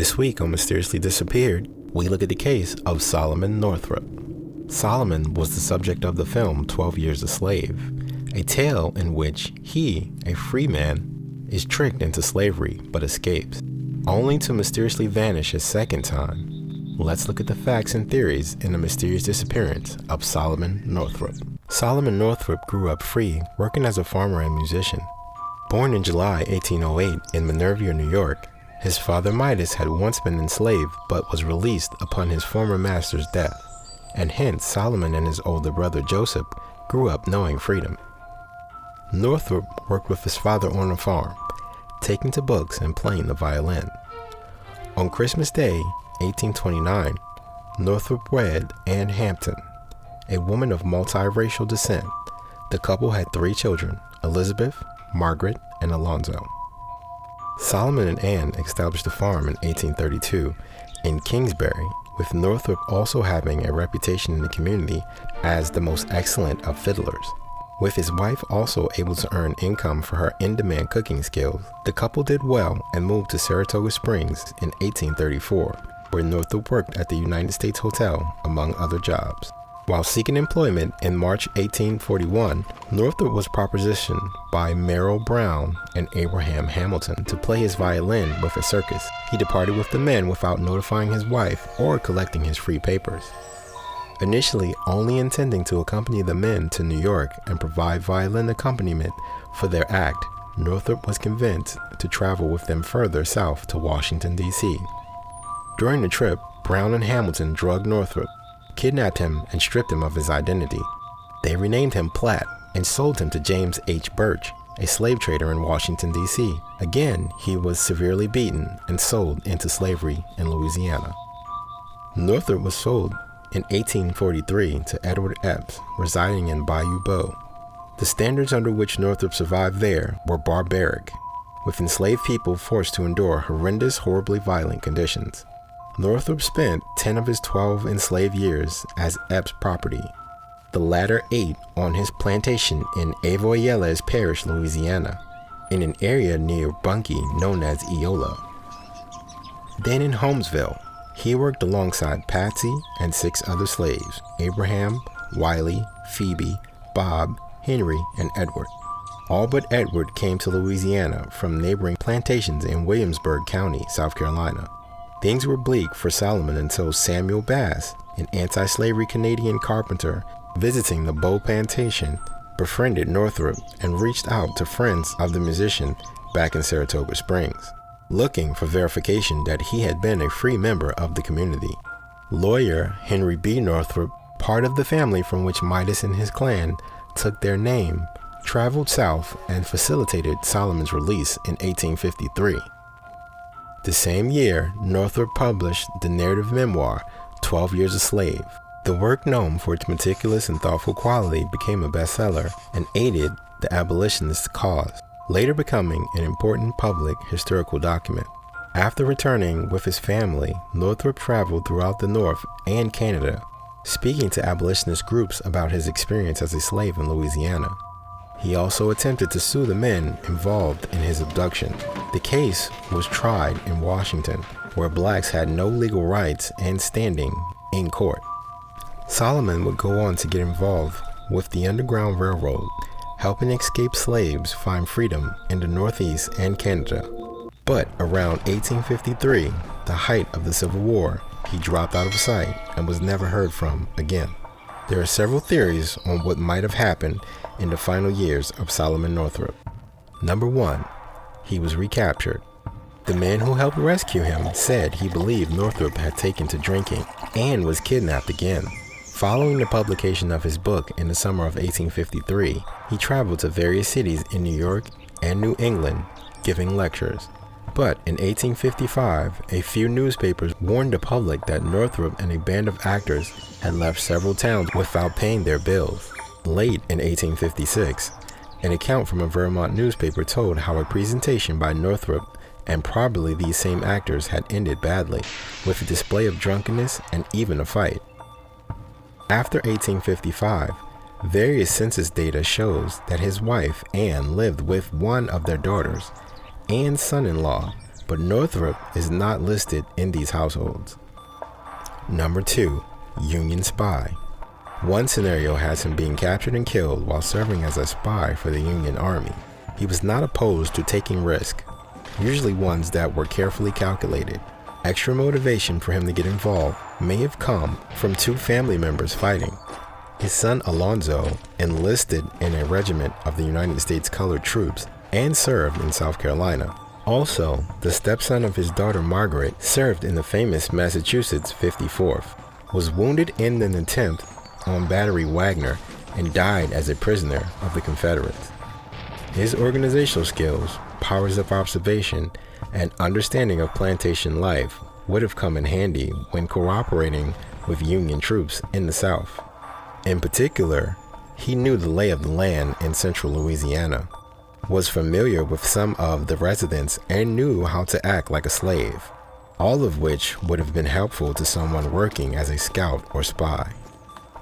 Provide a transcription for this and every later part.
This week on Mysteriously Disappeared, we look at the case of Solomon Northup. Solomon was the subject of the film 12 Years a Slave, a tale in which he, a free man, is tricked into slavery but escapes, only to mysteriously vanish a second time. Let's look at the facts and theories in the mysterious disappearance of Solomon Northup. Solomon Northup grew up free, working as a farmer and musician. Born in July 1808 in Minerva, New York, his father Midas had once been enslaved but was released upon his former master's death, and hence Solomon and his older brother Joseph grew up knowing freedom. Northup worked with his father on a farm, taking to books and playing the violin. On Christmas Day, 1829, Northup wed Anne Hampton, a woman of multiracial descent. The couple had 3 children, Elizabeth, Margaret, and Alonzo. Solomon and Anne established a farm in 1832 in Kingsbury, with Northup also having a reputation in the community as the most excellent of fiddlers. With his wife also able to earn income for her in-demand cooking skills, the couple did well and moved to Saratoga Springs in 1834, where Northup worked at the United States Hotel, among other jobs. While seeking employment in March 1841, Northup was propositioned by Merrill Brown and Abraham Hamilton to play his violin with a circus. He departed with the men without notifying his wife or collecting his free papers. Initially only intending to accompany the men to New York and provide violin accompaniment for their act, Northup was convinced to travel with them further south to Washington, D.C. During the trip, Brown and Hamilton drugged Northup, kidnapped him, and stripped him of his identity. They renamed him Platt and sold him to James H. Birch, a slave trader in Washington, D.C. Again, he was severely beaten and sold into slavery in Louisiana. Northup was sold in 1843 to Edward Epps, residing in Bayou Beau. The standards under which Northup survived there were barbaric, with enslaved people forced to endure horrendous, horribly violent conditions. Northup spent 10 of his 12 enslaved years as Epps' property, the latter 8 on his plantation in Avoyelles Parish, Louisiana, in an area near Bunkie known as Eola. Then in Holmesville, he worked alongside Patsy and 6 other slaves, Abraham, Wiley, Phoebe, Bob, Henry, and Edward. All but Edward came to Louisiana from neighboring plantations in Williamsburg County, South Carolina. Things were bleak for Solomon until Samuel Bass, an anti-slavery Canadian carpenter visiting the Beau plantation, befriended Northup and reached out to friends of the musician back in Saratoga Springs, looking for verification that he had been a free member of the community. Lawyer Henry B. Northup, part of the family from which Midas and his clan took their name, traveled south and facilitated Solomon's release in 1853. The same year, Northup published the narrative memoir, 12 Years a Slave. The work, known for its meticulous and thoughtful quality, became a bestseller and aided the abolitionist cause, later becoming an important public historical document. After returning with his family, Northup traveled throughout the North and Canada, speaking to abolitionist groups about his experience as a slave in Louisiana. He also attempted to sue the men involved in his abduction. The case was tried in Washington, where blacks had no legal rights and standing in court. Solomon would go on to get involved with the Underground Railroad, helping escaped slaves find freedom in the Northeast and Canada. But around 1853, the height of the Civil War, he dropped out of sight and was never heard from again. There are several theories on what might have happened in the final years of Solomon Northup. Number 1, he was recaptured. The man who helped rescue him said he believed Northup had taken to drinking and was kidnapped again. Following the publication of his book in the summer of 1853, he traveled to various cities in New York and New England, giving lectures. But in 1855, a few newspapers warned the public that Northup and a band of actors had left several towns without paying their bills. Late in 1856, an account from a Vermont newspaper told how a presentation by Northup and probably these same actors had ended badly, with a display of drunkenness and even a fight. After 1855, various census data shows that his wife, Anne, lived with one of their daughters and son-in-law, but Northup is not listed in these households. Number 2. Union spy. One scenario has him being captured and killed while serving as a spy for the Union Army. He was not opposed to taking risks, usually ones that were carefully calculated. Extra motivation for him to get involved may have come from 2 family members fighting. His son Alonzo enlisted in a regiment of the United States Colored Troops and served in South Carolina. Also, the stepson of his daughter Margaret served in the famous Massachusetts 54th, was wounded in an attempt on Battery Wagner, and died as a prisoner of the Confederates. His organizational skills, powers of observation, and understanding of plantation life would have come in handy when cooperating with Union troops in the South. In particular, he knew the lay of the land in central Louisiana, was familiar with some of the residents, and knew how to act like a slave, all of which would have been helpful to someone working as a scout or spy.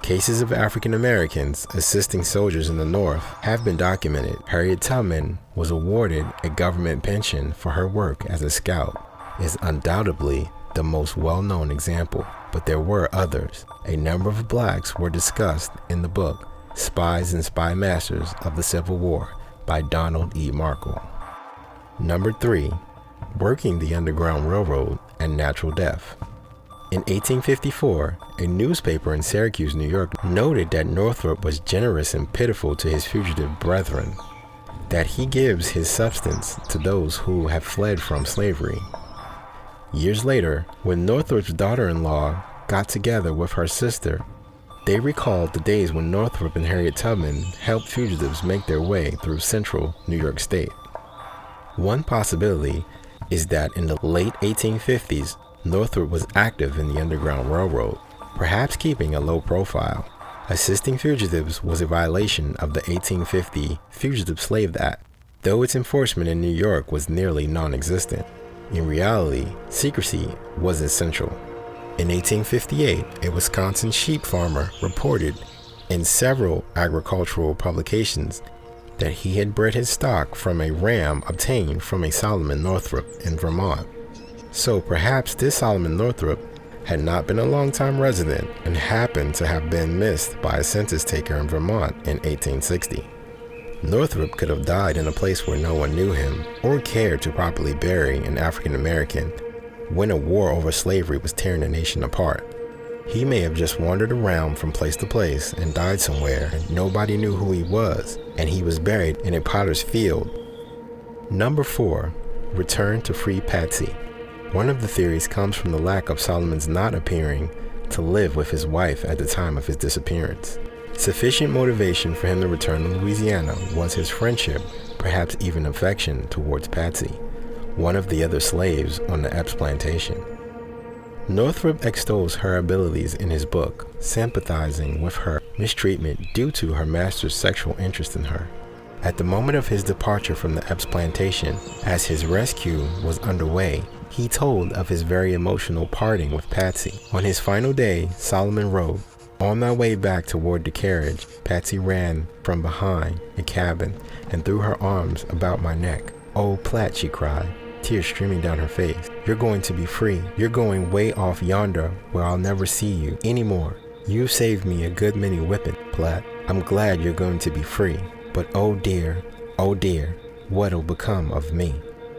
Cases of African Americans assisting soldiers in the North have been documented. Harriet Tubman was awarded a government pension for her work as a scout. Is undoubtedly the most well-known example, but there were others. A number of blacks were discussed in the book Spies and Spy Masters of the Civil War by Donald E. Markle. Number 3. Working the Underground Railroad and natural death. In 1854, a newspaper in Syracuse, New York, noted that Northup was generous and pitiful to his fugitive brethren, that he gives his substance to those who have fled from slavery. Years later, when Northup's daughter-in-law got together with her sister, they recalled the days when Northup and Harriet Tubman helped fugitives make their way through central New York State. One possibility is that in the late 1850s, Northup was active in the Underground Railroad, perhaps keeping a low profile. Assisting fugitives was a violation of the 1850 Fugitive Slave Act, though its enforcement in New York was nearly non-existent. In reality, secrecy was essential. In 1858, a Wisconsin sheep farmer reported in several agricultural publications that he had bred his stock from a ram obtained from a Solomon Northup in Vermont. So perhaps this Solomon Northup had not been a long-time resident and happened to have been missed by a census taker in Vermont in 1860. Northup could have died in a place where no one knew him or cared to properly bury an African American when a war over slavery was tearing the nation apart. He may have just wandered around from place to place and died somewhere and nobody knew who he was, and he was buried in a potter's field. Number 4. Return to free Patsy. One of the theories comes from the lack of Solomon's not appearing to live with his wife at the time of his disappearance. Sufficient motivation for him to return to Louisiana was his friendship, perhaps even affection towards Patsy, one of the other slaves on the Epps plantation. Northup extols her abilities in his book, sympathizing with her mistreatment due to her master's sexual interest in her. At the moment of his departure from the Epps plantation, as his rescue was underway, he told of his very emotional parting with Patsy. On his final day, Solomon wrote, "On my way back toward the carriage, Patsy ran from behind a cabin and threw her arms about my neck. 'Oh, Platt,' she cried, tears streaming down her face. 'You're going to be free. You're going way off yonder where I'll never see you anymore. You've saved me a good many whipping, Platt. I'm glad you're going to be free. But oh dear, what'll become of me?'"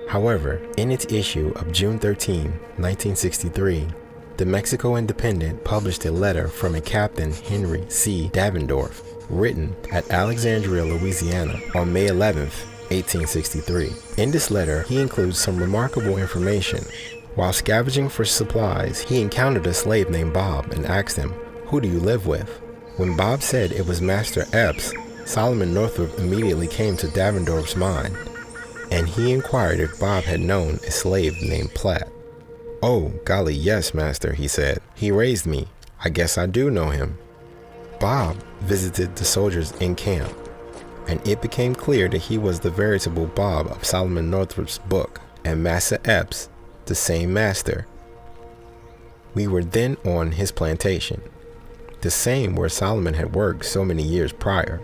However, in its issue of June 13, 1963, the Mexico Independent published a letter from a Captain Henry C. Davendorf, written at Alexandria, Louisiana, on May 11, 1863. In this letter, he includes some remarkable information. While scavenging for supplies, he encountered a slave named Bob and asked him, "Who do you live with?" When Bob said it was Master Epps, Solomon Northup immediately came to Davendorf's mind, and he inquired if Bob had known a slave named Platt. "Oh, golly, yes, master," he said. "He raised me. I guess I do know him." Bob visited the soldiers in camp, and it became clear that he was the veritable Bob of Solomon Northup's book, and Massa Epps, the same master. We were then on his plantation, the same where Solomon had worked so many years prior.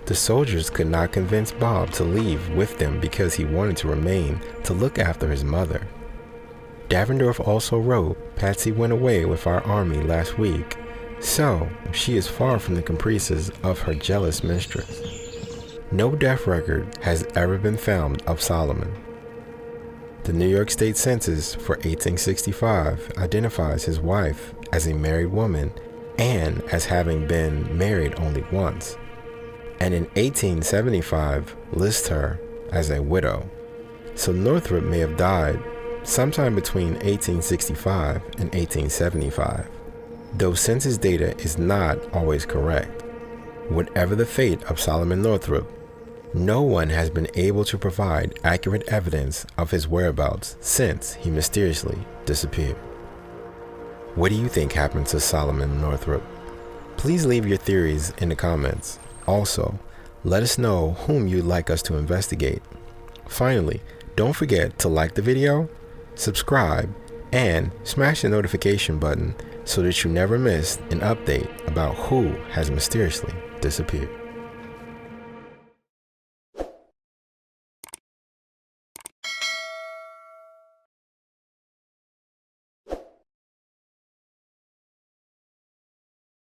The soldiers could not convince Bob to leave with them because he wanted to remain to look after his mother. Davendorf also wrote, "Patsy went away with our army last week, so she is far from the caprices of her jealous mistress." No death record has ever been found of Solomon. The New York State Census for 1865 identifies his wife as a married woman and as having been married only once, and in 1875 lists her as a widow. So Northup may have died sometime between 1865 and 1875, though census data is not always correct. Whatever the fate of Solomon Northup, no one has been able to provide accurate evidence of his whereabouts since he mysteriously disappeared. What do you think happened to Solomon Northup? Please leave your theories in the comments. Also, let us know whom you'd like us to investigate. Finally, don't forget to like the video, subscribe, and smash the notification button so that you never miss an update about who has mysteriously disappeared.